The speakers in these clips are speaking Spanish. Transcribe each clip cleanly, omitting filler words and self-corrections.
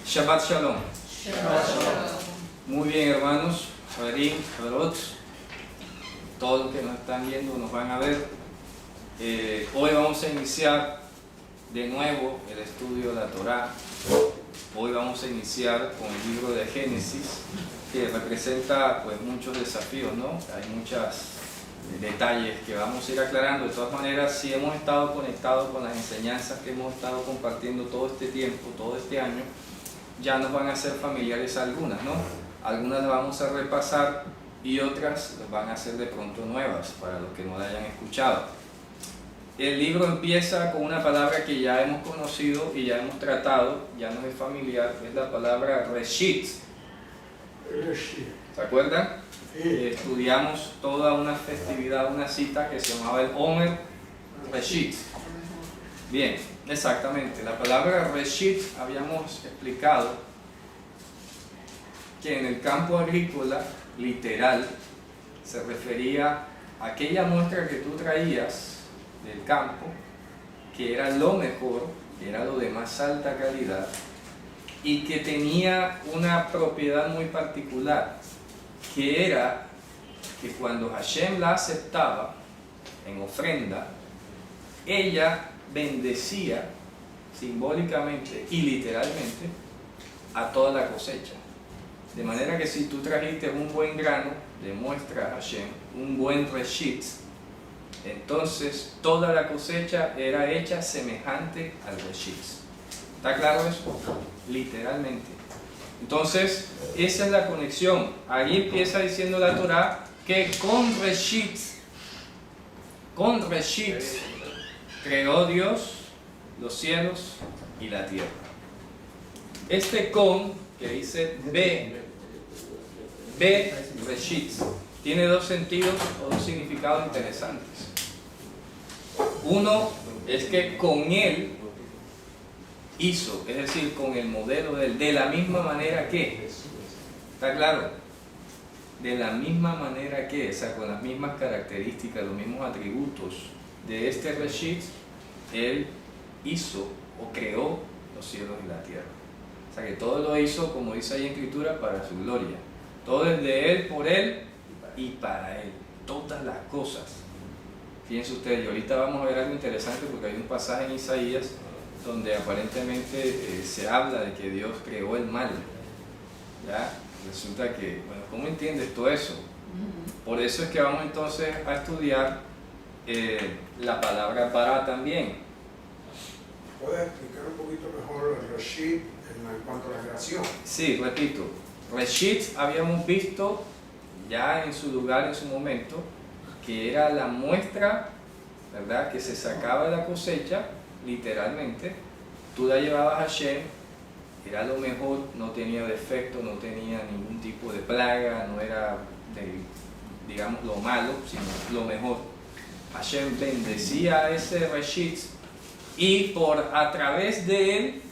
Shabbat Shalom. Shabbat Shalom. Muy bien, hermanos, Haverim, Haverot, todos los que nos están viendo nos van a ver. Hoy vamos a iniciar de nuevo el estudio de la Torá. Hoy vamos a iniciar con el libro de Génesis, que representa pues muchos desafíos, ¿no? Hay muchos detalles que vamos a ir aclarando. De todas maneras, si hemos estado conectados con las enseñanzas que hemos estado compartiendo todo este tiempo, todo este año, ya nos van a ser familiares algunas, ¿no? Algunas las vamos a repasar y otras las van a ser de pronto nuevas para los que no la hayan escuchado. El libro empieza con una palabra que ya hemos conocido y ya hemos tratado, ya nos es familiar, es la palabra Reshit. ¿Se acuerdan? Estudiamos toda una festividad, una cita que se llamaba el Omer Reshit. Bien, exactamente. La palabra Reshit habíamos explicado que en el campo agrícola, literal, se refería a aquella muestra que tú traías del campo, que era lo mejor, que era lo de más alta calidad y que tenía una propiedad muy particular, que era que cuando Hashem la aceptaba en ofrenda, ella bendecía simbólicamente y literalmente a toda la cosecha. De manera que si tú trajiste un buen grano, demuestra a Hashem un buen reshit, entonces toda la cosecha era hecha semejante al reshit. ¿Está claro eso? Literalmente. Entonces, esa es la conexión. Ahí empieza diciendo la Torá que con reshit creó Dios los cielos y la tierra. Este con, que dice be reshit, tiene dos sentidos o dos significados interesantes. Uno es que con él hizo, es decir, con el modelo de él, de la misma manera que, ¿está claro? De la misma manera que, o sea, con las mismas características, los mismos atributos de este reshit, él hizo o creó los cielos y la tierra. O sea que todo lo hizo, como dice ahí en Escritura, para su gloria. Todo es de él, por él y para él. Todas las cosas. Fíjense ustedes, y ahorita vamos a ver algo interesante porque hay un pasaje en Isaías donde aparentemente se habla de que Dios creó el mal. ¿Ya? Resulta que, bueno, ¿cómo entiendes todo eso? Por eso es que vamos entonces a estudiar la palabra para también. ¿Puedes explicar un poquito mejor el Reshit en cuanto a la creación? Sí, repito, Reshit habíamos visto ya en su lugar, en su momento, que era la muestra, ¿verdad?, que se sacaba de la cosecha, literalmente, tú la llevabas a Hashem, era lo mejor, no tenía defecto, no tenía ningún tipo de plaga, no era, digamos, lo malo, sino lo mejor. Hashem bendecía a ese Reshit y a través de él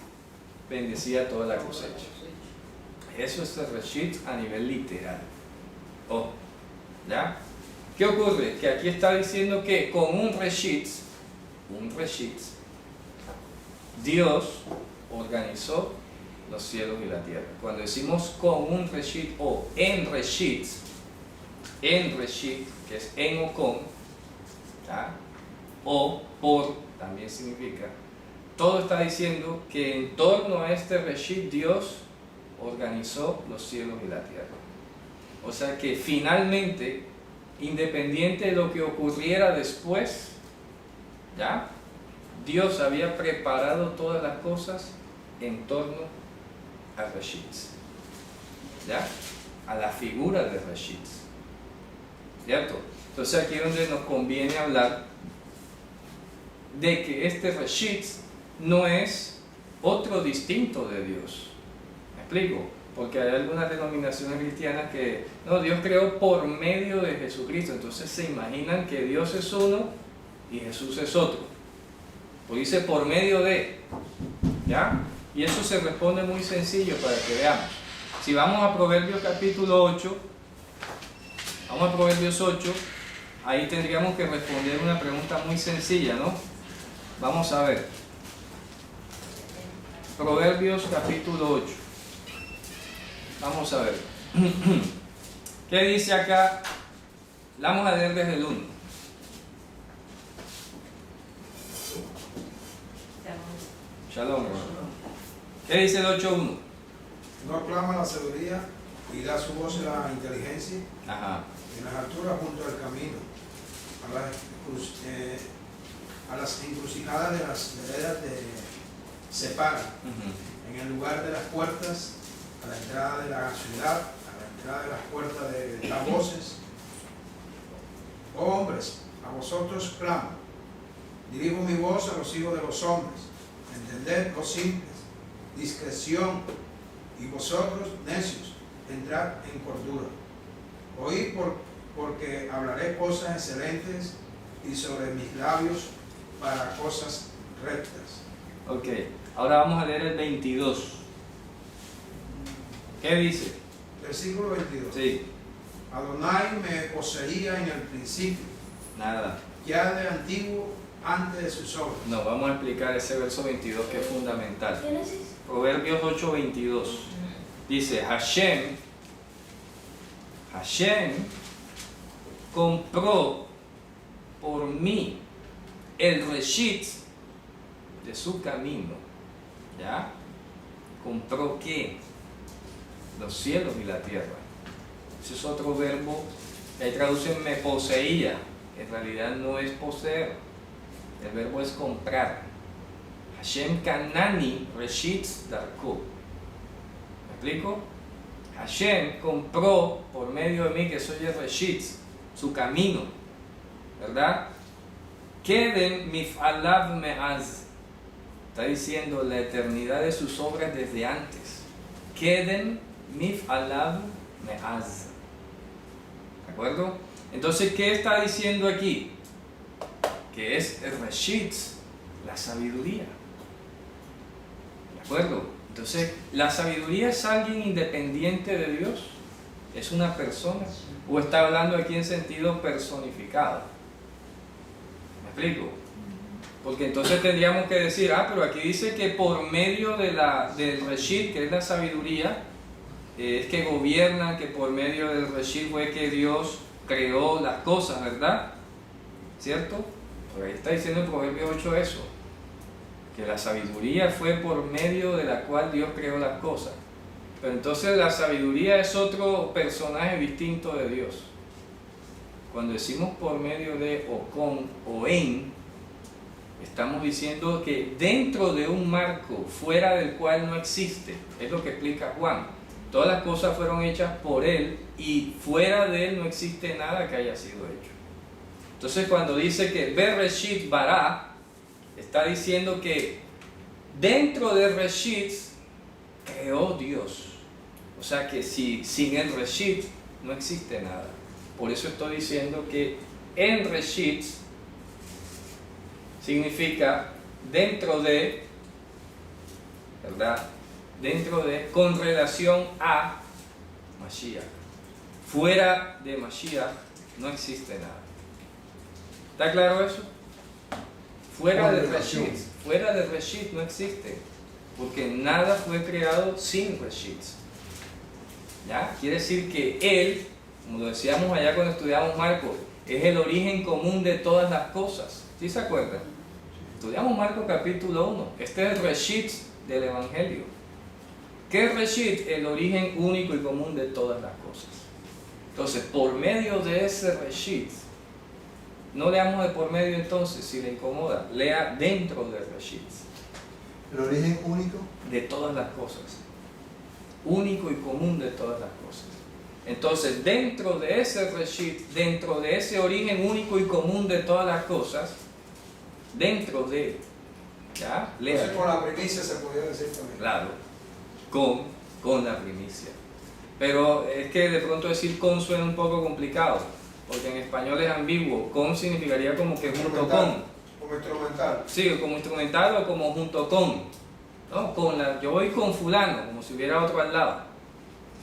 bendecía toda la cosecha. Eso es el Reshit a nivel literal. Oh, ¿ya? ¿Qué ocurre? Que aquí está diciendo que con un Reshit, Dios organizó los cielos y la tierra. Cuando decimos con un Reshit o en Reshit, que es en o con, ¿ya? O por, también significa, todo está diciendo que en torno a este Reshit Dios organizó los cielos y la tierra. O sea que finalmente, independiente de lo que ocurriera después, ¿ya?, Dios había preparado todas las cosas en torno al Reshit, ¿ya?, a la figura de Reshit, ¿cierto? Entonces aquí es donde nos conviene hablar de que este Reshit no es otro distinto de Dios. ¿Me explico? Porque hay algunas denominaciones cristianas que no, Dios creó por medio de Jesucristo. Entonces se imaginan que Dios es uno y Jesús es otro. Pues dice por medio de, ¿ya? Y eso se responde muy sencillo para que veamos. Si vamos a Proverbios capítulo 8, vamos a Proverbios 8, ahí tendríamos que responder una pregunta muy sencilla, ¿no? Vamos a ver. Proverbios capítulo 8. Vamos a ver. ¿Qué dice acá? Vamos a leer desde el 1. Shalom, hermano. ¿Qué dice el 8.1? No clama la sabiduría y da su voz a la inteligencia. Ajá. En las alturas junto al camino, a las encrucijadas de las veredas se para. En el lugar de las puertas, a la entrada de la ciudad, a la entrada de las puertas de las voces. Oh hombres, a vosotros clamo. Dirijo mi voz a los hijos de los hombres. Entended los simples, discreción, y vosotros, necios, entrad en cordura. Oíd porque hablaré cosas excelentes y sobre mis labios para cosas rectas. Ok, ahora vamos a leer el 22. ¿Qué dice? Versículo 22. Sí. Adonai me poseía en el principio, Nada. ya de antiguo, antes de sus obras. No, vamos a explicar ese verso 22 que es fundamental. Proverbios 8:22. Dice, Hashem compró por mí el reshit de su camino. ¿Ya? ¿Compró qué? Los cielos y la tierra. Ese es otro verbo que ahí traducen me poseía. En realidad no es poseer. El verbo es comprar. Hashem kanani reshit darko. ¿Me explico? Hashem compró por medio de mí, que soy el reshit, su camino. ¿Verdad? Queden mif'alav me'az. Está diciendo la eternidad de sus obras desde antes. Queden mif'alav me'az. ¿De acuerdo? Entonces, ¿qué está diciendo aquí? Que es el reshit, la sabiduría. ¿De acuerdo? Entonces, ¿la sabiduría es alguien independiente de Dios? ¿Es una persona? ¿O está hablando aquí en sentido personificado? ¿Me explico? Porque entonces tendríamos que decir, pero aquí dice que por medio del reshit, que es la sabiduría, es que gobiernan, que por medio del reshit fue que Dios creó las cosas, ¿verdad? ¿Cierto? Por ahí está diciendo el Proverbio 8 eso, que la sabiduría fue por medio de la cual Dios creó las cosas. Pero entonces la sabiduría es otro personaje distinto de Dios. Cuando decimos por medio de o con o en, estamos diciendo que dentro de un marco fuera del cual no existe, es lo que explica Juan. Todas las cosas fueron hechas por Él y fuera de Él no existe nada que haya sido hecho. Entonces cuando dice que Bereshit bara, está diciendo que dentro de Reshit creó Dios. O sea que sin el Reshit no existe nada. Por eso estoy diciendo que en Reshit significa dentro de, ¿verdad? Dentro de, con relación a Mashiach. Fuera de Mashiach no existe nada. ¿Está claro eso? Fuera de Reshit no existe, porque nada fue creado sin Reshit. ¿Ya? Quiere decir que Él, como lo decíamos allá cuando estudiamos Marcos, es el origen común de todas las cosas. ¿Sí se acuerdan? Estudiamos Marcos capítulo 1. Este es el Reshit del Evangelio. ¿Qué es Reshit? El origen único y común de todas las cosas. Entonces, por medio de ese Reshit, no leamos de por medio entonces, si le incomoda, lea dentro del Reshit. ¿El origen único? De todas las cosas. Único y común de todas las cosas. Entonces, dentro de ese Reshit, dentro de ese origen único y común de todas las cosas, dentro de, ¿ya? Lea. Entonces con la primicia se podría decir también. Claro, con la primicia. Pero es que de pronto decir con suena un poco complicado, porque en español es ambiguo. Con significaría como que junto con. Como instrumental. Sí, como instrumental o como junto con. ¿No? Yo voy con fulano, como si hubiera otro al lado.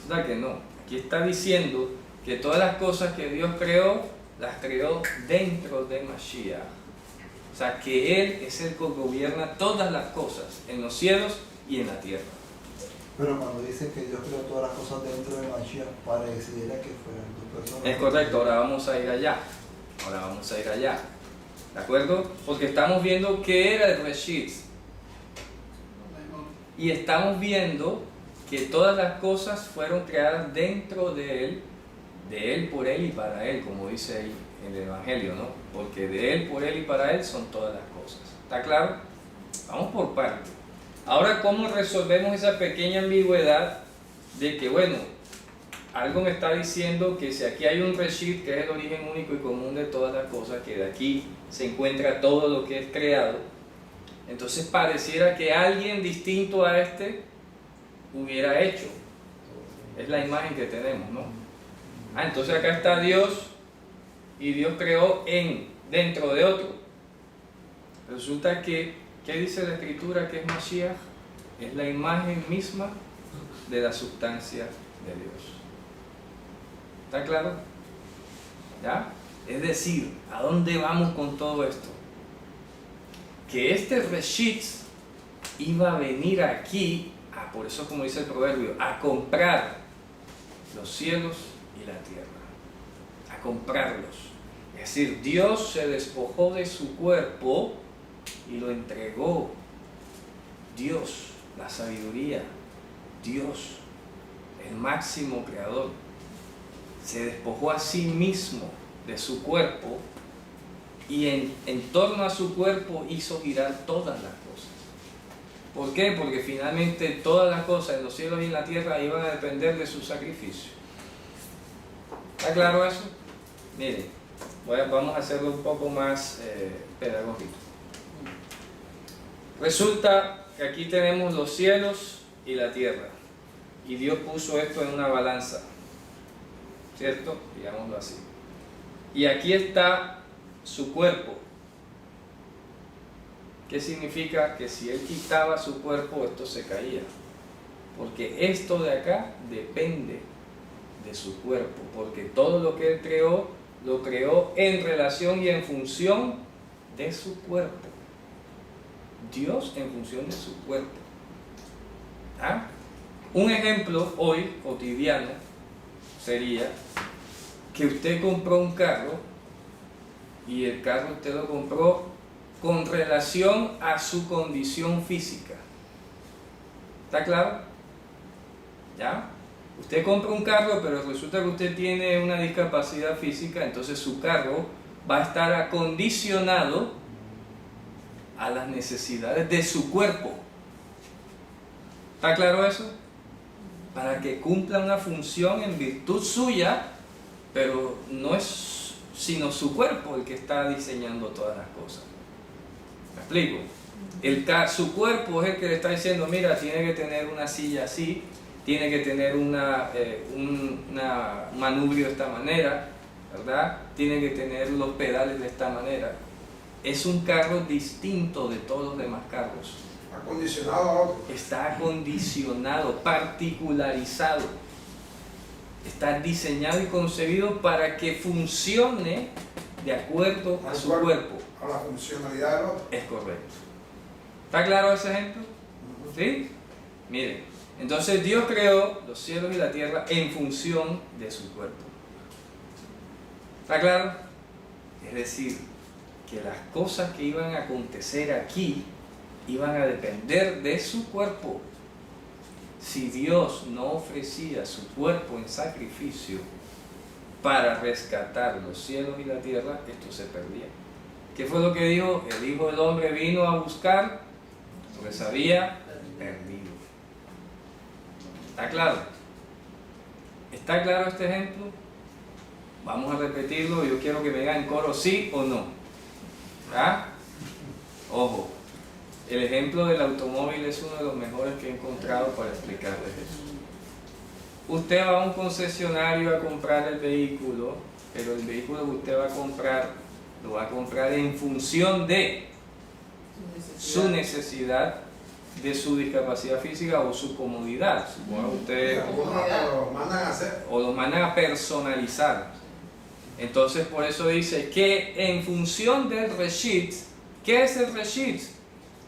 O sea que no. Aquí está diciendo que todas las cosas que Dios creó, las creó dentro de Mashiach. O sea que Él es el que gobierna todas las cosas, en los cielos y en la tierra. Pero cuando dicen que Dios creó todas las cosas dentro de Mashiach, pareciera que fueran dos personas. Es correcto, ahora vamos a ir allá. ¿De acuerdo? Porque estamos viendo qué era el Reshit. Y estamos viendo que todas las cosas fueron creadas dentro de Él, por Él y para Él, como dice ahí en el Evangelio, ¿no? Porque de Él, por Él y para Él son todas las cosas. ¿Está claro? Vamos por partes. Ahora, ¿cómo resolvemos esa pequeña ambigüedad de que, bueno, algo me está diciendo que si aquí hay un Reshit, que es el origen único y común de todas las cosas, que de aquí se encuentra todo lo que es creado, entonces pareciera que alguien distinto a este hubiera hecho? Es la imagen que tenemos, ¿no? Entonces acá está Dios y Dios creó dentro de otro. Resulta que, ¿qué dice la Escritura que es Mashiach? Es la imagen misma de la sustancia de Dios. ¿Está claro? ¿Ya? Es decir, ¿a dónde vamos con todo esto? Que este Reshit iba a venir aquí, por eso como dice el proverbio, a comprar los cielos y la tierra. A comprarlos. Es decir, Dios se despojó de su cuerpo y lo entregó. Dios, la sabiduría, Dios, el máximo creador, se despojó a sí mismo de su cuerpo y en torno a su cuerpo hizo girar todas las cosas. ¿Por qué? Porque finalmente todas las cosas en los cielos y en la tierra iban a depender de su sacrificio. ¿Está claro eso? Miren, vamos a hacerlo un poco más pedagógico. Resulta que aquí tenemos los cielos y la tierra. Y Dios puso esto en una balanza. ¿Cierto? Digámoslo así. Y aquí está su cuerpo. ¿Qué significa? Que si Él quitaba su cuerpo, esto se caía. Porque esto de acá depende de su cuerpo. Porque todo lo que Él creó, lo creó en relación y en función de su cuerpo. Dios en función de su cuerpo. ¿Ah? Un ejemplo hoy, cotidiano, sería que usted compró un carro y el carro usted lo compró con relación a su condición física. ¿Está claro? ¿Ya? Usted compra un carro, pero resulta que usted tiene una discapacidad física, entonces su carro va a estar acondicionado a las necesidades de su cuerpo. ¿Está claro eso? Para que cumpla una función en virtud suya, pero no es sino su cuerpo el que está diseñando todas las cosas. ¿Me explico? Su cuerpo es el que le está diciendo, mira, tiene que tener una silla así, tiene que tener un manubrio de esta manera, ¿verdad? Tiene que tener los pedales de esta manera. Es un carro distinto de todos los demás carros. Acondicionado a otro. Está acondicionado, particularizado. Está diseñado y concebido para que funcione de acuerdo a su cuerpo. A la funcionalidad del otro. Es correcto. ¿Está claro ese ejemplo? ¿Sí? Miren, entonces Dios creó los cielos y la tierra en función de su cuerpo. ¿Está claro? Es decir, que las cosas que iban a acontecer aquí iban a depender de su cuerpo. Si Dios no ofrecía su cuerpo en sacrificio para rescatar los cielos y la tierra, esto se perdía. ¿Qué fue lo que dijo? El Hijo del Hombre vino a buscar lo que se había perdido. ¿Está claro? ¿Está claro este ejemplo? Vamos a repetirlo. Yo quiero que me digan en coro sí o no. ¿Ah? Ojo. El ejemplo del automóvil es uno de los mejores que he encontrado para explicarles eso. Usted va a un concesionario a comprar el vehículo, pero el vehículo que usted va a comprar, lo va a comprar en función de su necesidad, de su discapacidad física o su comodidad. Suponga usted, o lo mandan a personalizar. Entonces por eso dice que en función del Reshit, ¿qué es el Reshit?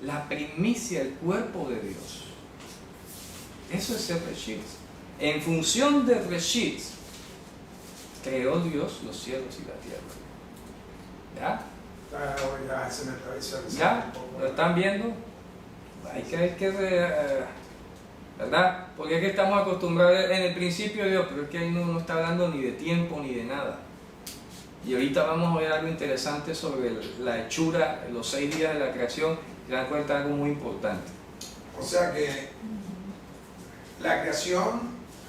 La primicia, el cuerpo de Dios. Eso es el Reshit. En función del Reshit, creó Dios los cielos y la tierra. ¿Ya? Ya se me está visualizando ¿Ya? un poco. ¿Lo están viendo? ¿Verdad? Porque es que estamos acostumbrados en el principio de Dios, pero es que ahí no está hablando ni de tiempo ni de nada. Y ahorita vamos a ver algo interesante sobre la hechura, los 6 días de la creación, y se dan cuenta de algo muy importante. O sea que la creación,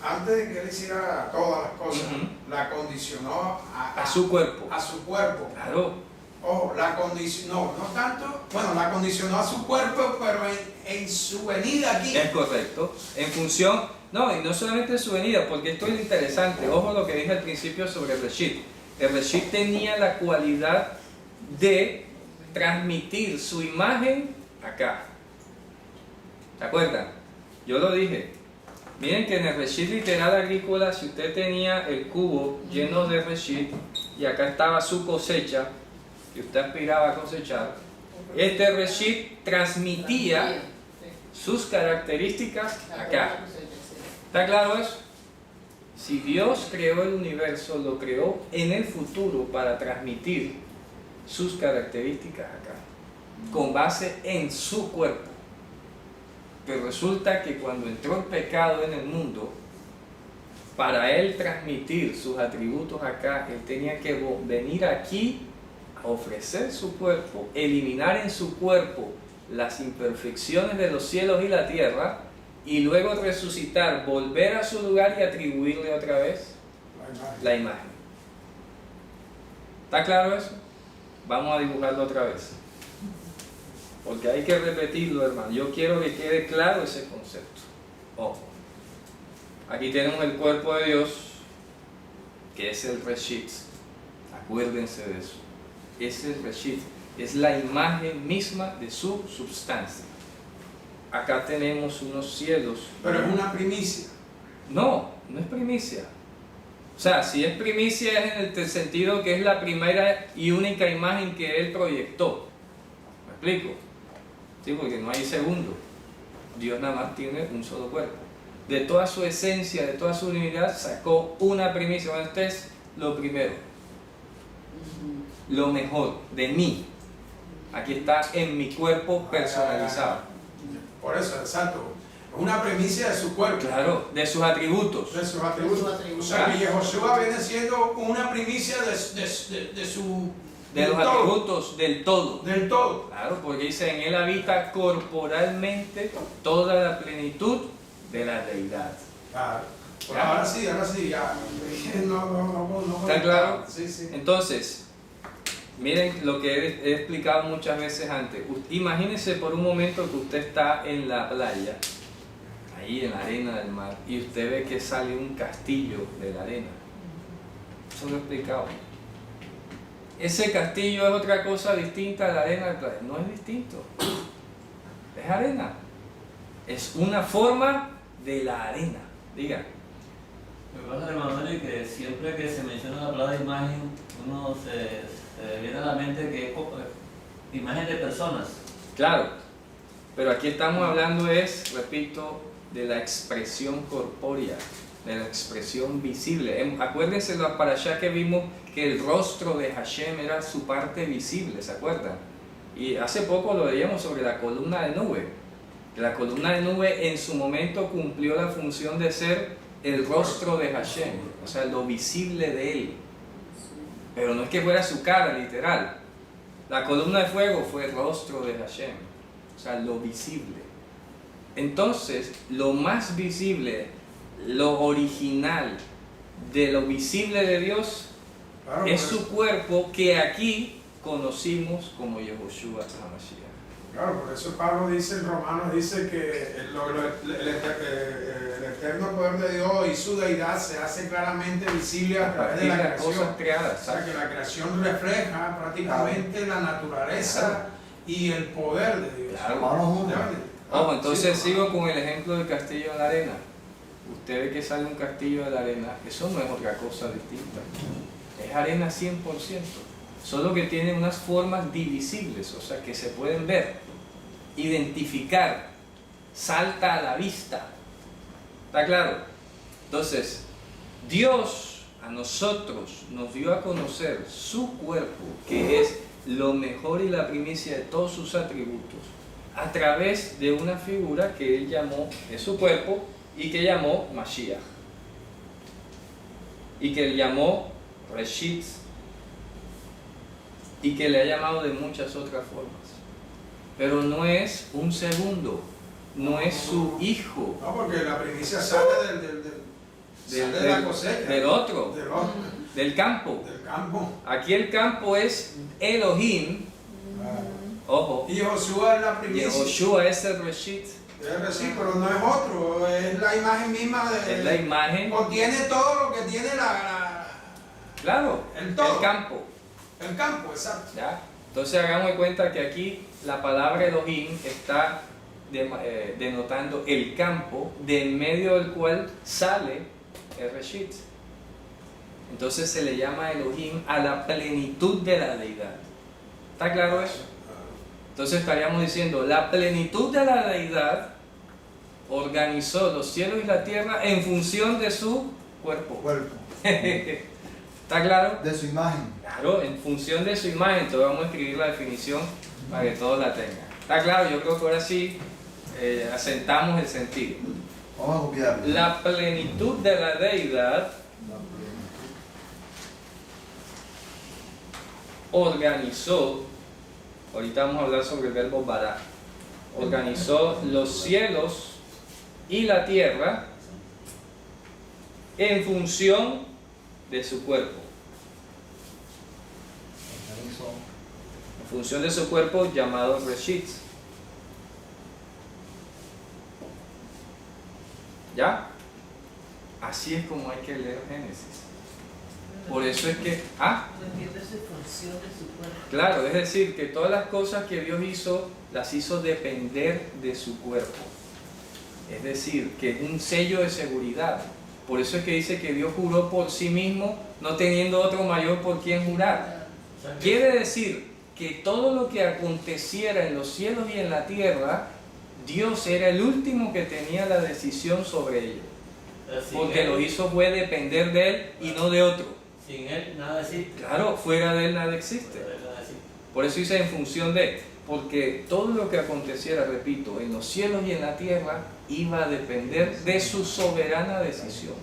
antes de que él hiciera todas las cosas, la condicionó A su cuerpo. a su cuerpo. Claro. Oh, la condicionó, no tanto, bueno, la condicionó a su cuerpo, pero en su venida aquí. Es correcto. En función, no, y no solamente en su venida, porque esto es interesante. Ojo lo que dije al principio sobre el Reshit. El Reshit tenía la cualidad de transmitir su imagen acá. ¿Se acuerdan? Yo lo dije. Miren que en el Reshit literal agrícola, si usted tenía el cubo lleno de Reshit y acá estaba su cosecha, que usted aspiraba a cosechar, este Reshit transmitía sus características acá. ¿Está claro eso? Si Dios creó el universo, lo creó en el futuro para transmitir sus características acá, con base en su cuerpo. Pero resulta que cuando entró el pecado en el mundo, para él transmitir sus atributos acá, él tenía que venir aquí a ofrecer su cuerpo, eliminar en su cuerpo las imperfecciones de los cielos y la tierra, y luego resucitar, volver a su lugar y atribuirle otra vez la imagen. ¿Está claro eso? Vamos a dibujarlo otra vez, porque hay que repetirlo, hermano. Yo quiero que quede claro ese concepto. Ojo, aquí tenemos el cuerpo de Dios, que es el Reshit. Acuérdense de eso. Es el Reshit, es la imagen misma de su substancia. Acá tenemos unos cielos. Pero es una primicia. No, no es primicia. O sea, si es primicia es en el sentido que es la primera y única imagen que él proyectó. ¿Me explico? Sí, porque no hay segundo. Dios nada más tiene un solo cuerpo. De toda su esencia, de toda su divinidad, sacó una primicia. Bueno, este es lo primero. Lo mejor de mí. Aquí está en mi cuerpo personalizado. Por eso, exacto. Una primicia de su cuerpo. Claro, de sus atributos. De sus atributos. O sea, que Yehoshua viene siendo una primicia de su... De los atributos del todo. Del todo. Claro, porque dice, en él habita corporalmente toda la plenitud de la deidad. Claro. Bueno, ahora sí, ya. No. ¿Está claro? Sí, sí. Entonces, miren lo que he explicado muchas veces antes. Imagínense por un momento que usted está en la playa, ahí en la arena del mar, y usted ve que sale un castillo de la arena. Eso lo he explicado. Ese castillo es otra cosa distinta a la arena del playa. No es distinto. Es arena. Es una forma de la arena. Diga. Lo que pasa, hermano, es que siempre que se menciona la palabra imagen, uno se viene a la mente que es imagen de personas. Claro. Pero aquí estamos hablando repito, de la expresión corpórea, de la expresión visible. Acuérdense la parashá que vimos que el rostro de Hashem era su parte visible, ¿se acuerdan? Y hace poco lo veíamos sobre la columna de nube. La columna de nube en su momento cumplió la función de ser el rostro de Hashem, o sea, lo visible de él. Pero no es que fuera su cara, literal. La columna de fuego fue el rostro de Hashem, o sea, lo visible. Entonces, lo más visible, lo original de lo visible de Dios, claro, es su cuerpo, que aquí conocimos como Yehoshua HaMashiach. Claro, por eso Pablo dice, en Romanos dice que el eterno poder de Dios y su deidad se hace claramente visible a través de la creación. Cosas creadas, o sea, que la creación refleja prácticamente la naturaleza y el poder de Dios. Claro. Ojo, entonces sigo con el ejemplo del castillo de la arena. Usted ve que sale un castillo de la arena, eso no es otra cosa distinta. Es arena 100%, solo que tiene unas formas divisibles, o sea, que se pueden ver, identificar, salta a la vista. ¿Está claro? Entonces, Dios a nosotros nos dio a conocer su cuerpo, que es lo mejor y la primicia de todos sus atributos, a través de una figura que Él llamó de su cuerpo y que llamó Mashiach. Y que Él llamó Reshit. Y que le ha llamado de muchas otras formas. Pero no es un segundo, no es su hijo. No, porque la primicia sale sale de la cosecha. Del otro, Del otro, del campo. del campo. Aquí el campo es Elohim, ojo, Y Josué es la y primicia. Joshua es el Reshit, Sí, pero no es otro, es la imagen misma es la imagen, contiene todo lo que tiene claro, el todo. campo. El campo, exacto. ¿Ya? Entonces hagamos de cuenta que aquí la palabra Elohim está denotando el campo de en medio del cual sale el Reshit. Entonces se le llama Elohim a la plenitud de la deidad. ¿Está claro eso? Entonces estaríamos diciendo, la plenitud de la deidad organizó los cielos y la tierra en función de su cuerpo. ¿Está claro? De su imagen. Claro, en función de su imagen. Entonces vamos a escribir la definición para que todos la tengan. ¿Está claro? Yo creo que ahora sí asentamos el sentido. Vamos a copiarlo. La plenitud de la deidad organizó, ahorita vamos a hablar sobre el verbo bara, organizó los cielos y la tierra en función de su cuerpo. En función de su cuerpo llamado Reshit. ¿Ya? Así es como hay que leer Génesis. Por eso es que... No entiendo esa función de su cuerpo. Claro, es decir, que todas las cosas que Dios hizo, las hizo depender de su cuerpo. Es decir, que es un sello de seguridad. Por eso es que dice que Dios juró por sí mismo, no teniendo otro mayor por quien jurar. Quiere decir que todo lo que aconteciera en los cielos y en la tierra, Dios era el último que tenía la decisión sobre ello. Porque lo hizo fue depender de Él y no de otro. Sin Él nada existe. Claro, fuera de Él nada existe. Por eso dice en función de, porque todo lo que aconteciera, repito, en los cielos y en la tierra, iba a depender de su soberana decisión.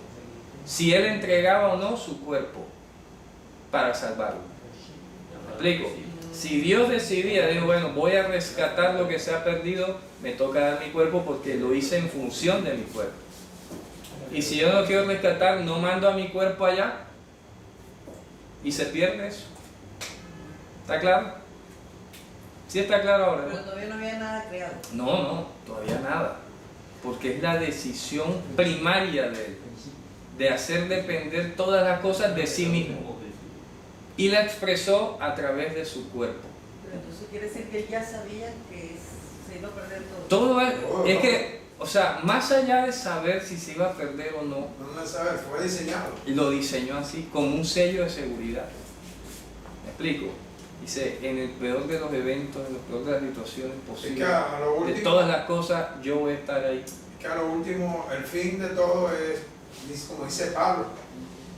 Si Él entregaba o no su cuerpo para salvarlo. ¿Me explico? Si Dios decidía, dijo, bueno, voy a rescatar lo que se ha perdido, me toca dar mi cuerpo porque lo hice en función de mi cuerpo. Y si yo no quiero rescatar, no mando a mi cuerpo allá y se pierde eso. ¿Está claro? ¿Sí está claro ahora? Pero todavía no había nada creado. No, todavía nada. Porque es la decisión primaria de Él, de hacer depender todas las cosas de sí mismo. Y la expresó a través de su cuerpo. Pero entonces quiere decir que él ya sabía que se iba a perder todo. Todo es que, o sea, más allá de saber si se iba a perder o no, No lo sabe, fue diseñado. lo diseñó así, como un sello de seguridad. ¿Me explico? Dice, en el peor de los eventos, en el peor de las situaciones Es posibles, que a lo de último, todas las cosas, yo voy a estar ahí. que a lo último, el fin de todo es como dice Pablo,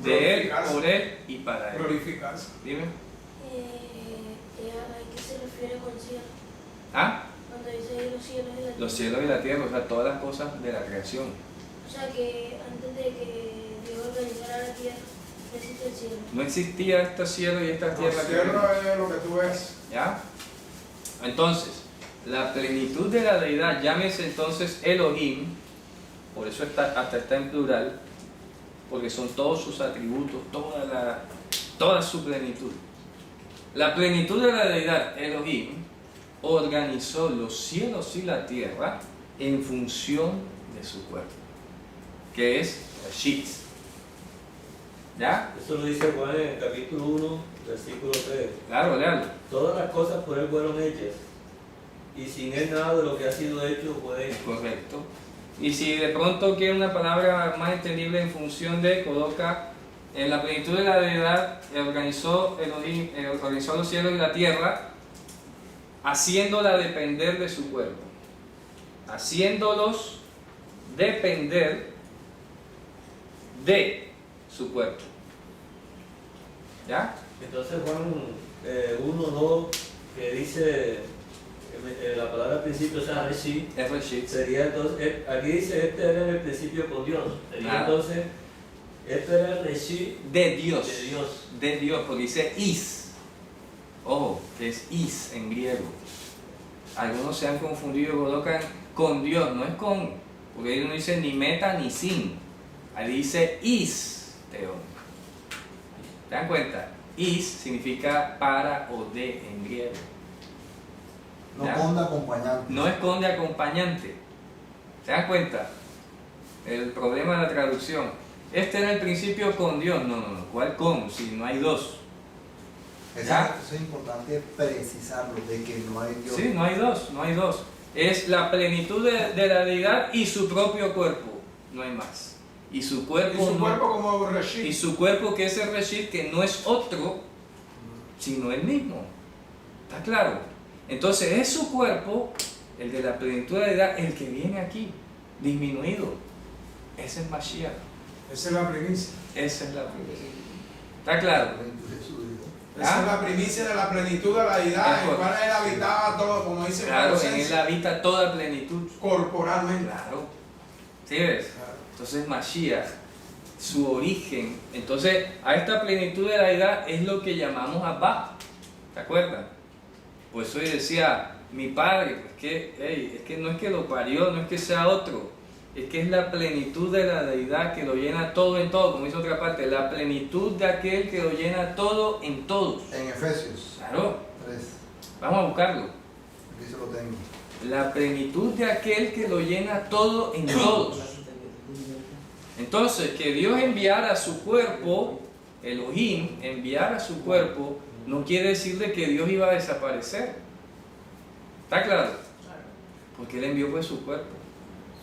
De Él, glorificarse. por Él y para Él. Glorificarse. Dime. ¿A qué se refiere con cielo? ¿Ah? Cuando dice ahí los cielos y la tierra. Los cielos y la tierra, o sea, todas las cosas de la creación. O sea que antes de que Dios organizara la tierra, no existe el cielo. No existía este cielo y esta El tierra. que cielo vemos. es lo que tú ves. ¿Ya? Entonces, la plenitud de la deidad, llámese entonces Elohim, por eso hasta está en plural, porque son todos sus atributos, toda su plenitud. La plenitud de la deidad Elohim organizó los cielos y la tierra en función de su cuerpo, que es Reshit. ¿Ya? Eso lo dice Juan en el capítulo 1, versículo 3. Claro, léalo. Todas las cosas por Él fueron hechas, y sin Él nada de lo que ha sido hecho fue hecho. Correcto. Y si de pronto quiere una palabra más entendible en función de, coloca en la plenitud de la deidad, organizó los cielos y la tierra, haciéndola depender de su cuerpo. Haciéndolos depender de su cuerpo. ¿Ya? Entonces Juan 1:2, que dice la palabra principio, o sea, Reshit, Es Reshit. sería entonces, aquí dice este era el principio con Dios, sería entonces, este era el Reshit De Dios. de Dios. De Dios, porque dice is. Ojo, que es is en griego. Algunos se han confundido y colocan con Dios, no es con, porque ahí no dice ni meta ni sin. Ahí dice is teon. ¿Te dan cuenta? Is significa para o de en griego. No ¿Ya? con de acompañante. No es con de acompañante. ¿Se dan cuenta? El problema de la traducción. Este era el principio con Dios. No. ¿Cuál con? Si no hay dos. ¿Ya? Eso es importante precisarlo, de que no hay Dios. Sí, no hay dos. Es la plenitud de la deidad y su propio cuerpo. No hay más. Y su cuerpo, Y su no- cuerpo como y Reshit. su cuerpo que es el Reshit, que no es otro, sino el mismo. ¿Está claro? Entonces es su cuerpo, el de la plenitud de la deidad, el que viene aquí, disminuido. Ese es Mashiach. Esa es la primicia. Esa es la primicia. ¿Está claro? Esa es la primicia de la plenitud de la deidad, en la cual él habitaba todo, como dice Claro, en Colosenses, él habita toda plenitud. corporalmente. Claro. ¿Sí ves? Claro. Entonces Mashiach, su origen, entonces a esta plenitud de la deidad es lo que llamamos Abba. ¿Te acuerdas? Pues hoy decía, mi padre, pues es que no es que lo parió, no es que sea otro, es que es la plenitud de la deidad que lo llena todo en todo, como dice otra parte, la plenitud de aquel que lo llena todo en todos. En Efesios Claro, 3, vamos a buscarlo. aquí se lo tengo. La plenitud de aquel que lo llena todo en todos. Entonces, que Dios enviara a su cuerpo, Elohim, enviar a su cuerpo, no quiere decir de que Dios iba a desaparecer. ¿Está claro? Porque Él envió pues su cuerpo.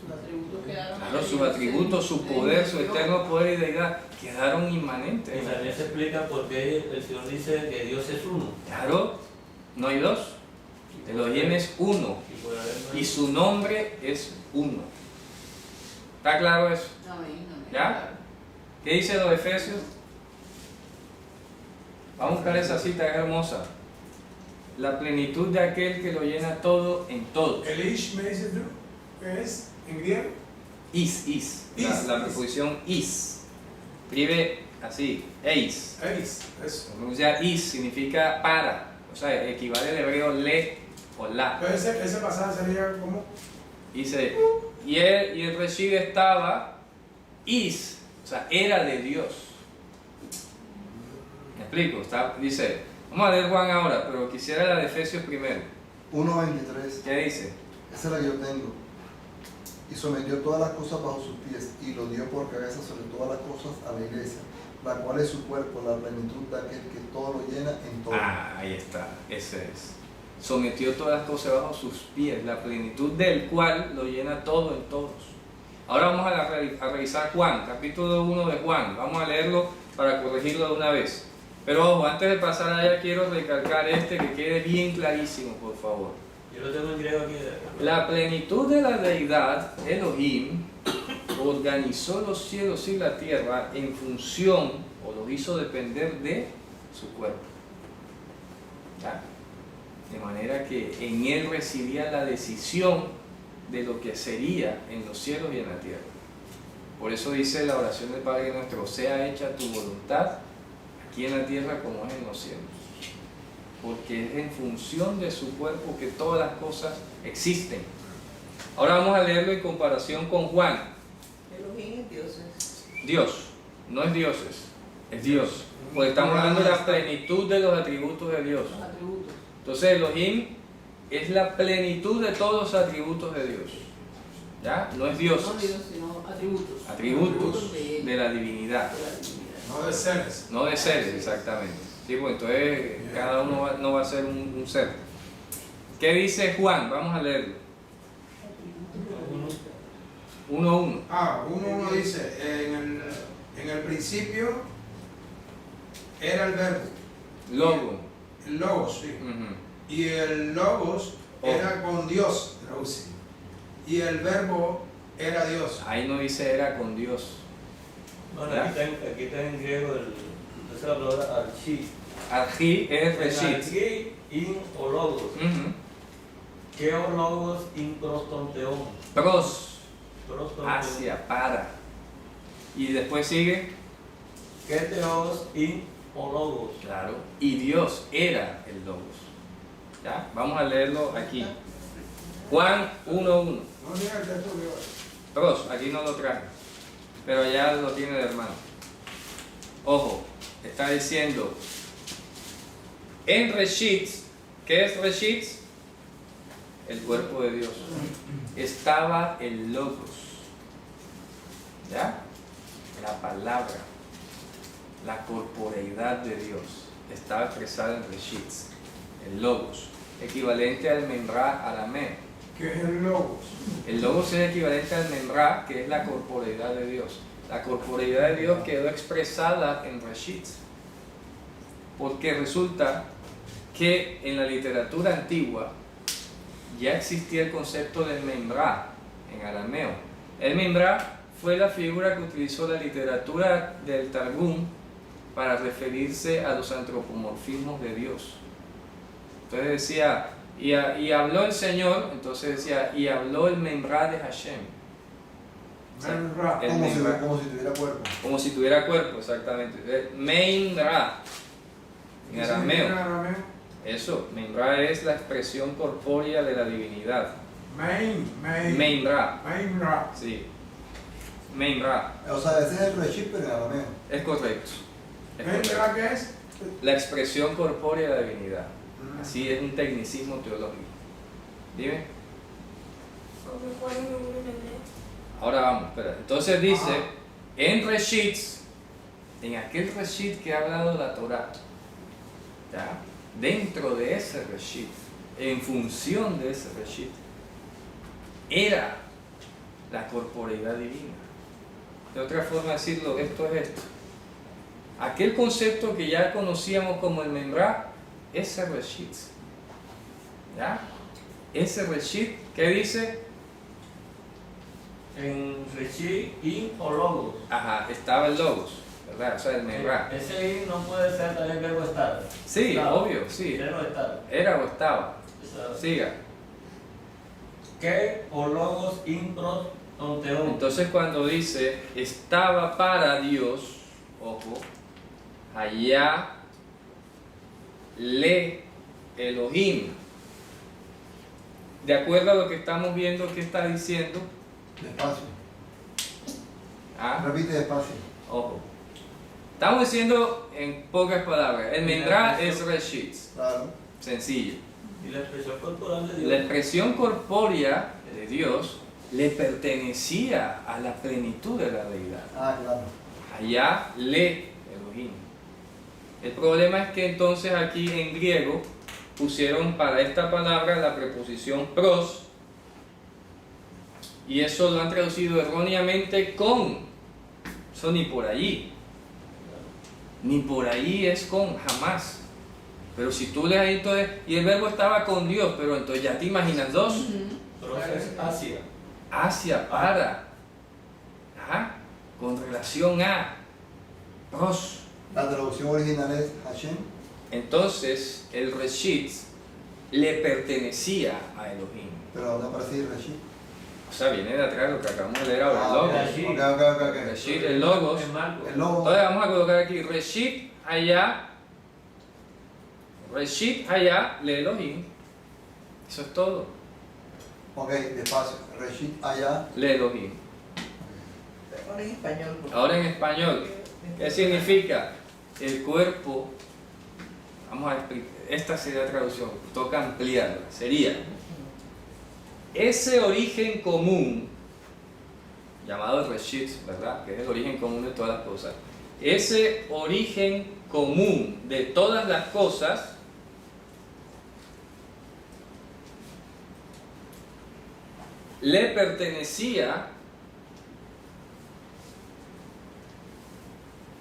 Sus atributos quedaron. Claro, sus atributos, su poder, su eterno poder y deidad quedaron inmanentes. Y también se explica por qué el Señor dice que Dios es uno. Claro, no hay dos. Elohim es uno Y por haber no hay- y su nombre es uno. ¿Está claro eso? Amén. ¿Ya? ¿Qué dice los Efesios? Vamos a buscar esa cita, es hermosa. La plenitud de aquel que lo llena todo en todos. El ish, me dices tú, ¿qué es? ¿En griego? Is. La preposición is. Escribe así, eis. Eis, eso. Pronuncia is significa para. O sea, equivale al hebreo le o la. Entonces ese pasaje sería como Dice, y el Reshid estaba is, o sea, era de Dios. ¿Me explico? Dice, vamos a leer Juan ahora, pero quisiera la de Efesios primero. 1:23. ¿Qué dice? Esa es la que yo tengo. Y sometió todas las cosas bajo sus pies y lo dio por cabeza sobre todas las cosas a la iglesia, la cual es su cuerpo, la plenitud de aquel que todo lo llena en todo. Ah, ahí está, ese es. Sometió todas las cosas bajo sus pies, la plenitud del cual lo llena todo en todos. Ahora vamos a revisar Juan, capítulo 1 de Juan. Vamos a leerlo para corregirlo de una vez. Pero ojo, antes de pasar allá quiero recalcar que quede bien clarísimo, por favor. Yo lo tengo en griego aquí. La plenitud de la deidad, Elohim, organizó los cielos y la tierra en función, o los hizo depender de su cuerpo. ¿Ya? De manera que en él residía la decisión de lo que sería en los cielos y en la tierra. Por eso dice la oración del Padre nuestro, sea hecha tu voluntad aquí en la tierra como es en los cielos. Porque es en función de su cuerpo que todas las cosas existen. Ahora vamos a leerlo en comparación con Juan. Elohim es dioses. Dios, no es dioses, es Dios. Porque estamos hablando de la plenitud de los atributos de Dios. Los atributos. Entonces Elohim es la plenitud de todos los atributos de Dios. ¿Ya? No es Dios. No Dios, sino atributos. Atributos de de la divinidad. de la divinidad. no de seres. No de seres, exactamente. Sí, pues entonces cada uno no va a ser un ser. ¿Qué dice Juan? Vamos a leerlo. 1:1. Uno dice, en el principio era el verbo, Logo. el logos, sí. Ujú. Y el logos era con Dios, traduce. Y el verbo era Dios. Ahí no dice era con Dios. Bueno, ¿Ya? aquí está en griego esa es la palabra archi. Archi es reshit. Archi in o logos. Ujú. ¿Qué o logos in prostonteon? Pros, Prostonteon. hacia, para. Y después sigue, ¿Qué teos in o logos? claro, y Dios era el Logos. ¿Ya? Vamos a leerlo aquí. Juan 1:1. No llega el texto de hoy. Pros, aquí no lo traje, pero ya lo tiene el hermano. Ojo, está diciendo, en Reshit, ¿qué es Reshit? El cuerpo de Dios. Estaba el Logos. ¿Ya? La palabra, la corporeidad de Dios, estaba expresada en Reshit, el Logos, equivalente al Memra arameo. ¿Qué es el logos? El Logos es equivalente al Memra, que es la corporeidad de Dios. La corporeidad de Dios quedó expresada en Reshit, porque resulta que en la literatura antigua ya existía el concepto del Memra en arameo. El Memra fue la figura que utilizó la literatura del Targum para referirse a los antropomorfismos de Dios. Entonces decía, y habló el Señor, entonces decía, y habló el Memra de Hashem. Memra. El Como si, Memra. como si tuviera cuerpo. Como si tuviera cuerpo, exactamente. Memra, en ¿Qué significa en arameo. arameo? Eso, Memra es la expresión corpórea de la divinidad. Memra, Memra. sí. Memra, O sea, ese es el Reshit, pero en arameo. es correcto. Es correcto. ¿Memra qué es? La expresión corpórea de la divinidad. Así es un tecnicismo teológico. Dime. Como Juan 1:1 en hebreo. Ahora vamos, espera. Entonces dice, en Reshit, en aquel Reshit que ha hablado la Torah, ¿ya? Dentro de ese Reshit, en función de ese Reshit, era la corporeidad divina. De otra forma de decirlo, esto es esto. Aquel concepto que ya conocíamos como el Memra, ese Reshit. ¿Ya? Ese Reshit, ¿qué dice? En Reshi in o logos. Ajá, estaba el Logos, ¿verdad? O sea, el Memra. Ese in no puede ser también verbo estar. Sí, Estaba. obvio, sí. Verbo estar. Era o estaba. Esa- Siga. ¿Qué o logos in prostonteon? Entonces cuando dice estaba para Dios, ojo, allá le Elohim. De acuerdo a lo que estamos viendo, ¿qué está diciendo? Despacio. Ah, Repite despacio. ojo. Estamos diciendo en pocas palabras, el Memra es Reshit, Claro. sencillo. Y la expresión corporal de Dios. La expresión corpórea de Dios le pertenecía a la plenitud de la deidad. Ah, claro. Allá le Elohim. El problema es que entonces aquí en griego pusieron para esta palabra la preposición pros y eso lo han traducido erróneamente con. Eso ni por allí. Ni por allí es con, jamás. Pero si tú lees ahí entonces, y el verbo estaba con Dios, pero entonces ya te imaginas dos. Pros es Asia. Hacia, para. Ajá. Con relación a. Pros. La traducción original es Hashem. Entonces, el Reshit le pertenecía a Elohim. Pero ahora aparece Reshit. O sea, viene de atrás lo que acabamos de leer ahora, el Ah, Logos. Reshit. ok. Reshit, el Logos. En Marcos. El logo. Entonces vamos a colocar aquí Reshit allá. Reshit allá, le Elohim. Eso es todo. Ok, despacio. Reshit allá. Le Elohim. Ahora en español. por favor. Ahora en español, ¿qué significa? El cuerpo, vamos a explicar, esta sería la traducción, toca ampliarla, sería ese origen común, llamado Reshit, ¿verdad? Que es el origen común de todas las cosas. Ese origen común de todas las cosas le pertenecía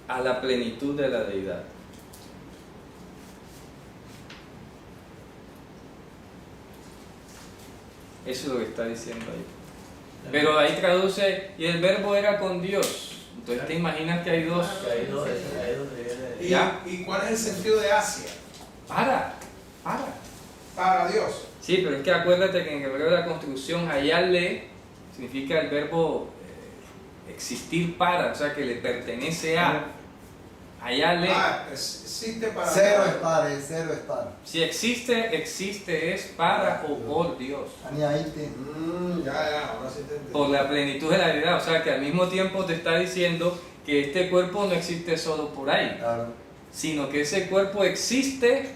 a la plenitud de la deidad. Eso es lo que está diciendo ahí. Pero ahí traduce, y el verbo era con Dios. Entonces te imaginas que hay dos. Que ahí donde viene. ¿Ya? ¿Y cuál es el sentido de Asia? Para. Para Dios. Sí, pero es que acuérdate que en hebreo la construcción hayale significa el verbo existir para, o sea que le pertenece a. Hayale. Existe para. Cero es para, es cero es para. Si existe, existe es para o por Dios. Ani ahí te. Ahora sí te entendí. Por la plenitud de la deidad. O sea que al mismo tiempo te está diciendo que este cuerpo no existe solo por ahí, Claro. sino que ese cuerpo existe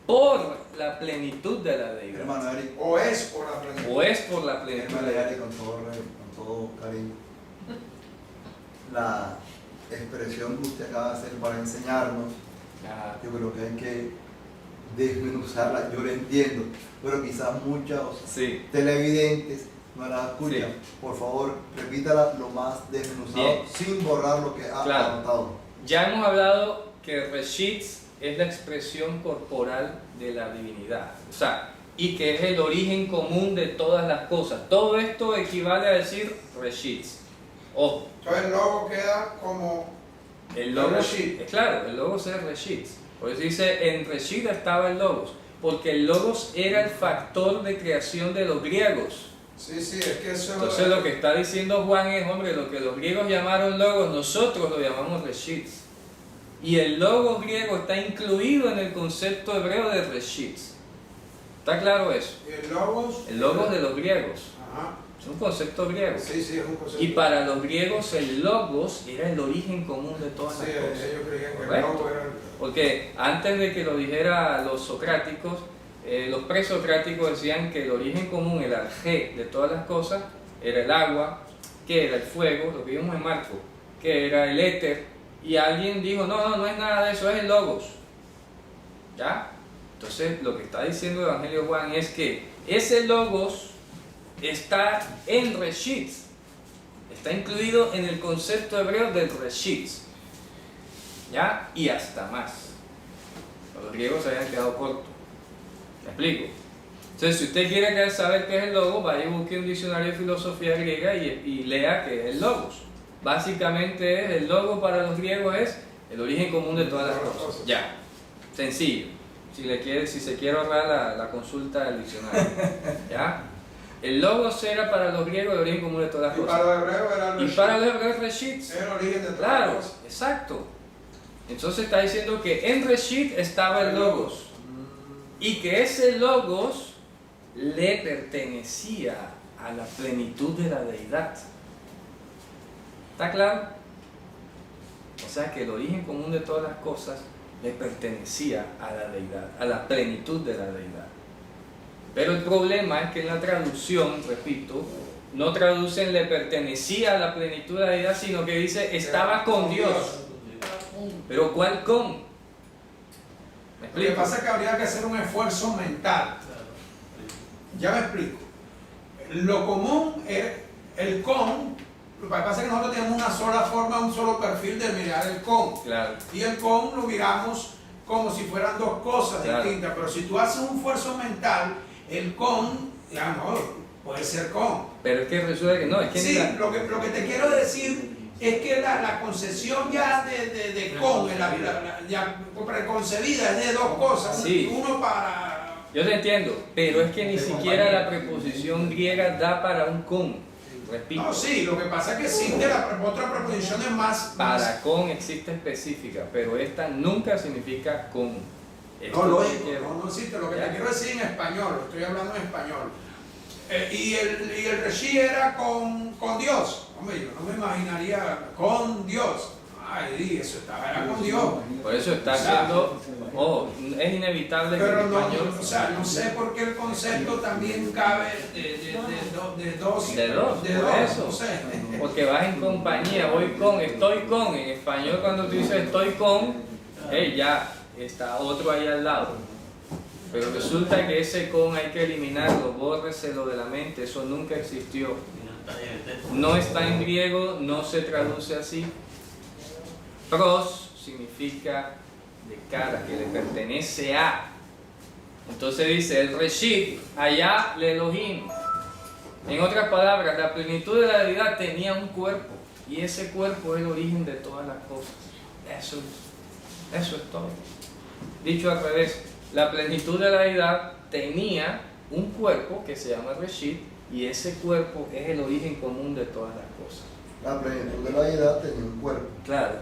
por la plenitud de la deidad. Hermano Eric. O es por la plenitud. O es por la plenitud Hermano de la Eric, deidad. con todo cariño. La expresión que usted acaba de hacer para enseñarnos, Ajá. yo creo que hay que desmenuzarla. Yo la entiendo, pero quizás muchos Sí. televidentes no la escuchan. Sí. Por favor, repítala lo más desmenuzado, Bien. sin borrar lo que ha Claro. anotado. Ya hemos hablado que Reshit es la expresión corporal de la divinidad, o sea, y que es el origen común de todas las cosas. Todo esto equivale a decir Reshit. Ojo, Entonces el logo queda como. el logos, Reshit. claro, el logos es Reshit. Por eso dice, en Reshit estaba el logos, porque el logos era el factor de creación de los griegos. Sí, es que eso. Entonces lo que está diciendo Juan es, hombre, lo que los griegos llamaron logos, nosotros lo llamamos Reshit. Y el logo griego está incluido en el concepto hebreo de Reshit. ¿Está claro eso? Y el logos. El logos de los griegos. Ajá. Es un concepto griego. Sí, es un concepto. Y para los griegos el logos era el origen común de todas Sí, las cosas. ellos creían que el Correcto. logo era. Porque antes de que lo dijera los socráticos, los presocráticos decían que el origen común, el arjé de todas las cosas, era el agua, que era el fuego, lo que vimos en Marco, que era el éter, y alguien dijo, no es nada de eso, es el logos. ¿Ya? Entonces lo que está diciendo el Evangelio de Juan es que ese logos está en Reshit, está incluido en el concepto hebreo del Reshit. ¿Ya? Y hasta más. Los griegos se habían quedado cortos. ¿Me explico? Entonces, si usted quiere saber qué es el logos, vaya y busque un diccionario de filosofía griega y lea qué es el logos. Básicamente el logo para los griegos es el origen común de todas las cosas. Ya. Sencillo. Si se quiere ahorrar la consulta del diccionario. ¿Ya? El logos era para los griegos el origen común de todas las Y cosas. para los hebreos era el Y Reshit. para los hebreos Reshit. Es el origen de todas Claro, las cosas. exacto. Entonces está diciendo que en Reshit estaba el logos y que ese logos le pertenecía a la plenitud de la deidad. ¿Está claro? O sea que el origen común de todas las cosas le pertenecía a la deidad, a la plenitud de la deidad. Pero el problema es que en la traducción, repito, no traducen le pertenecía a la plenitud de la deidad, sino que dice estaba con Dios. Pero ¿cuál con? ¿Me Lo que explico? pasa es que habría que hacer un esfuerzo mental. Ya me explico. Lo común es el con. Lo que pasa es que nosotros tenemos una sola forma, un solo perfil de mirar el con. Claro, Y el con lo miramos como si fueran dos cosas Claro. distintas. Pero si tú haces un esfuerzo mental, el con, ya no, puede ser con. pero es que resulta que no, es que Sí, ni la- lo que te quiero decir es que la concepción ya de con, ya preconcebida, es de dos cosas. Sí. Uno para. yo te entiendo, pero es que ni siquiera la preposición griega da para un con. Repito, No, sí, lo que pasa es que existe otra preposición es más. para con existe específica, pero esta nunca significa con. Esto No, es lo que lógico, quiero. no existe. Lo que Ya. te quiero decir en español, lo estoy hablando en español. Y el Reshit era con Dios. Hombre, yo no me imaginaría con Dios. Ay, eso era con Dios. Por eso está O sea, haciendo, es inevitable que Pero en no, español, o sea, no sé por qué el concepto también cabe de dos. De dos, de por dos, eso. no sé. porque vas en compañía, voy con, estoy con, en español cuando tú dices estoy con, ya está otro ahí al lado. Pero resulta que ese con hay que eliminarlo, bórreselo de la mente, eso nunca existió. No está en griego, no se traduce así. Pros significa de cara, que le pertenece a. Entonces dice, el Reshit, allá le Elohim. En otras palabras, la plenitud de la deidad tenía un cuerpo. y ese cuerpo es el origen de todas las cosas. Eso es todo. Dicho al revés, la plenitud de la deidad tenía un cuerpo que se llama Reshit, y ese cuerpo es el origen común de todas las cosas. La plenitud de la deidad tenía un cuerpo. Claro.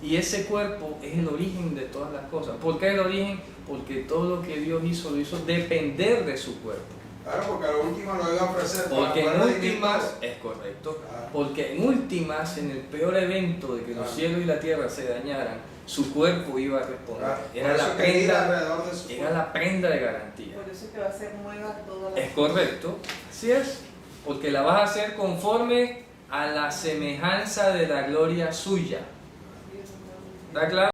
Y ese cuerpo es el origen de todas las cosas. ¿Por qué el origen? Porque todo lo que Dios hizo, lo hizo depender de su cuerpo. Claro, porque a lo último lo iba a ofrecer. Porque en para redimir últimas, todo. es correcto, Claro. porque en últimas, en el peor evento de que los Claro. cielos y la tierra se dañaran, su cuerpo iba a responder. Claro. Era Por la eso que gira prenda, alrededor de su era cuerpo. la prenda de garantía. Por eso que va a ser nueva toda la Es correcto, así es, porque la vas a hacer conforme a la semejanza de la gloria suya. ¿Está claro?